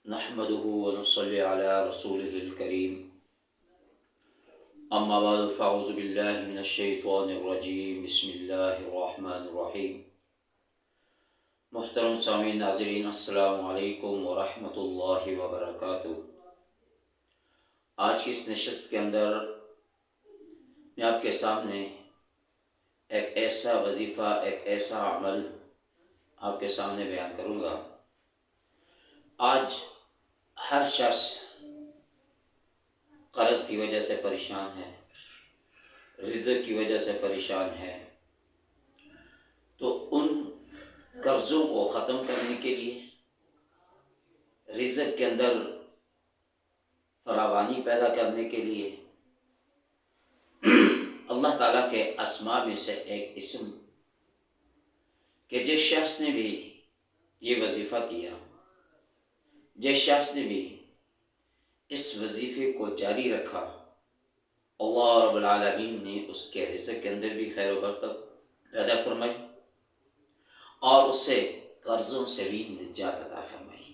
نحمده ونصلي على رسوله الكريم اما بعد فاعوذ باللہ من الشیطان الرجیم بسم اللہ الرحمن الرحیم۔ محترم سامعین ناظرین، السلام علیکم ورحمۃ اللہ وبرکاتہ۔ آج کی اس نشست کے اندر میں آپ کے سامنے ایک ایسا وظیفہ، ایک ایسا عمل آپ کے سامنے بیان کروں گا۔ آج ہر شخص قرض کی وجہ سے پریشان ہے، رزق کی وجہ سے پریشان ہے، تو ان قرضوں کو ختم کرنے کے لیے، رزق کے اندر فراوانی پیدا کرنے کے لیے اللہ تعالیٰ کے اسماء میں سے ایک اسم کہ جس شخص نے بھی یہ وظیفہ کیا، جس شخص نے بھی اس وظیفے کو جاری رکھا، اللہ رب العالمین نے اس کے رزق کے اندر بھی خیر و برکت پیدا فرمائی اور اس سے قرضوں سے بھی نجات عطا فرمائی۔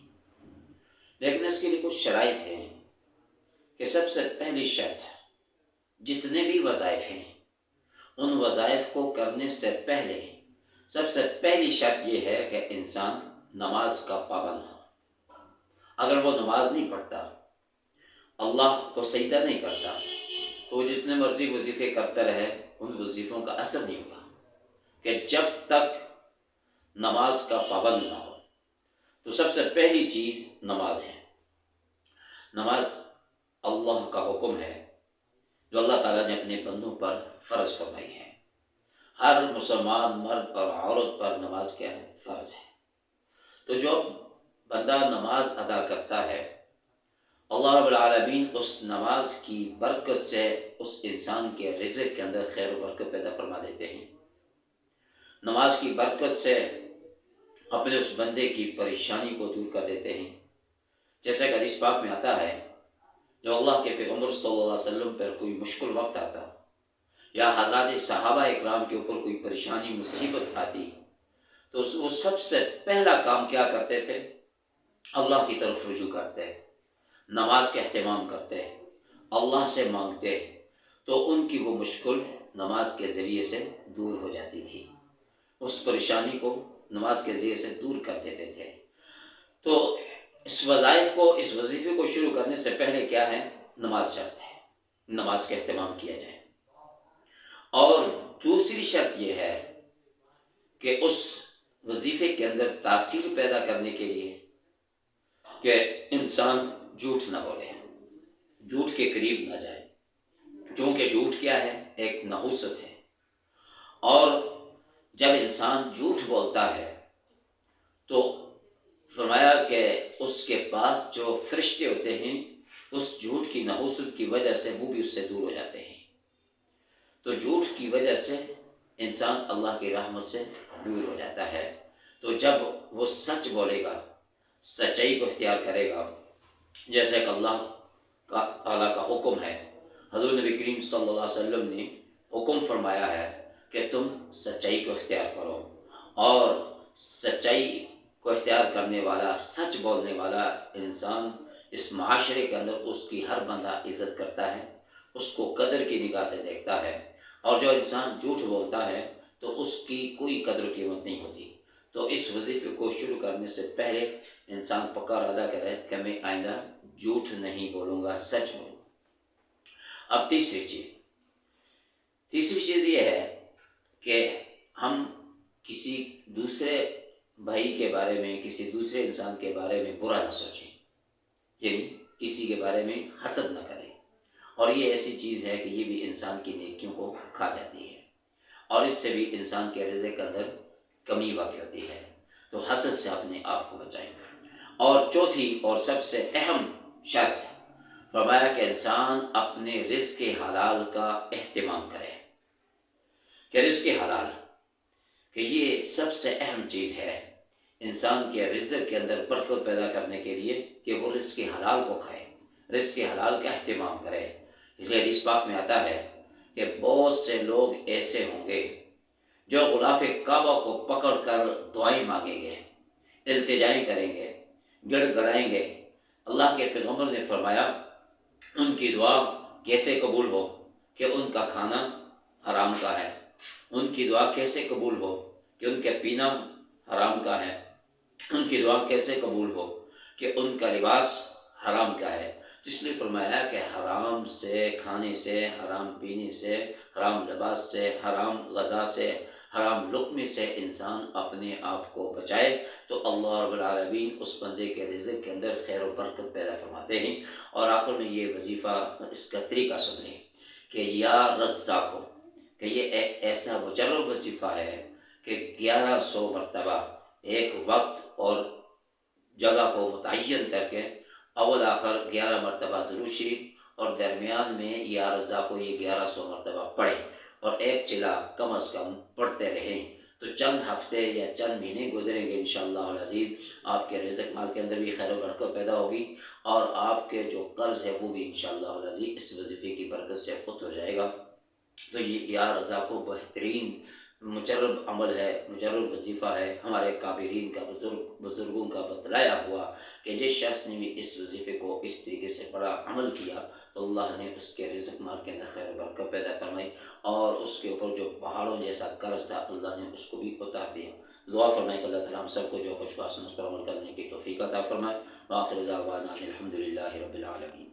لیکن اس کے لیے کچھ شرائط ہیں کہ سب سے پہلی شرط، جتنے بھی وظائف ہیں ان وظائف کو کرنے سے پہلے سب سے پہلی شرط یہ ہے کہ انسان نماز کا پابند ہو۔ اگر وہ نماز نہیں پڑھتا، اللہ کو سجدہ نہیں کرتا، تو وہ جتنے مرضی وظیفے کرتا رہے ان وظیفوں کا اثر نہیں ہوگا، کہ جب تک نماز کا پابند نہ ہو۔ تو سب سے پہلی چیز نماز ہے۔ نماز اللہ کا حکم ہے جو اللہ تعالیٰ نے اپنے بندوں پر فرض فرمائی ہے۔ ہر مسلمان مرد اور عورت پر نماز کیا ہے؟ فرض ہے۔ تو جو بندہ نماز ادا کرتا ہے، اللہ رب العالمین اس نماز کی برکت سے اس انسان کے رزق کے اندر خیر و برکت پیدا فرما دیتے ہیں۔ نماز کی برکت سے اپنے اس بندے کی پریشانی کو دور کر دیتے ہیں۔ جیسا کہ حدیث پاک میں آتا ہے، جو اللہ کے پیغمبر صلی اللہ علیہ وسلم پر کوئی مشکل وقت آتا یا حضرات صحابہ اکرام کے اوپر کوئی پریشانی مصیبت آتی، تو وہ سب سے پہلا کام کیا کرتے تھے؟ اللہ کی طرف رجوع کرتے، نماز کا اہتمام کرتے، اللہ سے مانگتے، تو ان کی وہ مشکل نماز کے ذریعے سے دور ہو جاتی تھی۔ اس پریشانی کو نماز کے ذریعے سے دور کر دیتے تھے۔ تو اس وظائف کو، اس وظیفے کو شروع کرنے سے پہلے کیا ہے؟ نماز شرط ہے، نماز کا اہتمام کیا جائے۔ اور دوسری شرط یہ ہے کہ اس وظیفے کے اندر تاثیر پیدا کرنے کے لیے کہ انسان جھوٹ نہ بولے، جھوٹ کے قریب نہ جائے، کیونکہ جھوٹ کیا ہے؟ ایک نحوست ہے۔ اور جب انسان جھوٹ بولتا ہے تو فرمایا کہ اس کے پاس جو فرشتے ہوتے ہیں اس جھوٹ کی نحوست کی وجہ سے وہ بھی اس سے دور ہو جاتے ہیں۔ تو جھوٹ کی وجہ سے انسان اللہ کی رحمت سے دور ہو جاتا ہے۔ تو جب وہ سچ بولے گا، سچائی کو اختیار کرے گا، جیسے کہ اللہ کا تعالیٰ کا حکم ہے، حضور نبی کریم صلی اللہ علیہ وسلم نے حکم فرمایا ہے کہ تم سچائی کو اختیار کرو، اور سچائی کو اختیار کرنے والا، سچ بولنے والا انسان اس معاشرے کے اندر اس کی ہر بندہ عزت کرتا ہے، اس کو قدر کی نگاہ سے دیکھتا ہے، اور جو انسان جھوٹ بولتا ہے تو اس کی کوئی قدر و قیمت نہیں ہوتی۔ تو اس وظیفے کو شروع کرنے سے پہلے انسان پکا ارادہ کرے کہ میں آئندہ جھوٹ نہیں بولوں گا، سچ بولوں گا۔ اب تیسری چیز یہ ہے کہ ہم کسی دوسرے بھائی کے بارے میں، کسی دوسرے انسان کے بارے میں برا نہ سوچیں، یعنی کسی کے بارے میں حسد نہ کریں۔ اور یہ ایسی چیز ہے کہ یہ بھی انسان کی نیکیوں کو کھا جاتی ہے، اور اس سے بھی انسان کے رزق کے اندر کمی واقع ہوتی ہے۔ تو حسد سے اپنے آپ کو بچائیں۔ اور چوتھی اور سب سے اہم شرط فرمایا کہ انسان اپنے رزق حلال کا اہتمام کرے، کہ رزق حلال، کہ یہ سب سے اہم چیز ہے انسان کے رزق کے اندر برکت پیدا کرنے کے لیے، کہ وہ رزق حلال کو کھائے، رزق حلال کا اہتمام کرے۔ اس لیے حدیث پاک میں آتا ہے کہ بہت سے لوگ ایسے ہوں گے جو غلاف کعبہ کو پکڑ کر دعائیں مانگیں گے، التجائیں کریں گے، گڑ گڑائیں گے، اللہ کے پیغمبر نے فرمایا ان کی دعا کیسے قبول ہو کہ ان کا کھانا حرام کا ہے، ان کی دعا کیسے قبول ہو کہ ان کا پینا حرام کا ہے، ان کی دعا کیسے قبول ہو کہ ان کا لباس حرام کا ہے۔ جس نے فرمایا کہ حرام سے کھانے سے، حرام پینے سے، حرام لباس سے، حرام غذا سے، حرام لقمے سے انسان اپنے آپ کو بچائے تو اللہ رب العالمین اس بندے کے رزق کے اندر خیر و برکت پیدا فرماتے ہیں۔ اور آخر میں یہ وظیفہ، اس کا طریقہ سن لیں کہ یا رزاقو، کہ یہ ایک ایسا مجرب وظیفہ ہے کہ 1100 مرتبہ ایک وقت اور جگہ کو متعین کر کے اول آخر 11 مرتبہ درود شریف اور درمیان میں یا رضا کو یہ 1100 مرتبہ پڑھیں اور ایک چلا کم از کم پڑھتے رہیں تو چند ہفتے یا چند مہینے گزریں گے انشاءاللہ العزیز، آپ کے رزق مال کے اندر بھی خیر و برکت پیدا ہوگی اور آپ کے جو قرض ہے وہ بھی انشاءاللہ العزیز اس وظیفے کی برکت سے خود ہو جائے گا۔ تو یہ یا رضا کو بہترین مجرب عمل ہے، مجرب وظیفہ ہے، ہمارے کابرین کا بزرگوں کا بتلایا ہوا کہ جس شخص نے بھی اس وظیفے کو اس طریقے سے بڑا عمل کیا تو اللہ نے اس کے رزق مال کے اندر خیر و برکت پیدا فرمائی اور اس کے اوپر جو پہاڑوں جیسا قرض تھا اللہ نے اس کو بھی اتار دیا۔ دعا فرمائے کہ اللہ تعالیٰ ہم سب کو جو کچھ خاص پر عمل کرنے کی توفیق عطا فرمائے۔ وآخر دعوانا الحمد للہ رب العالمین۔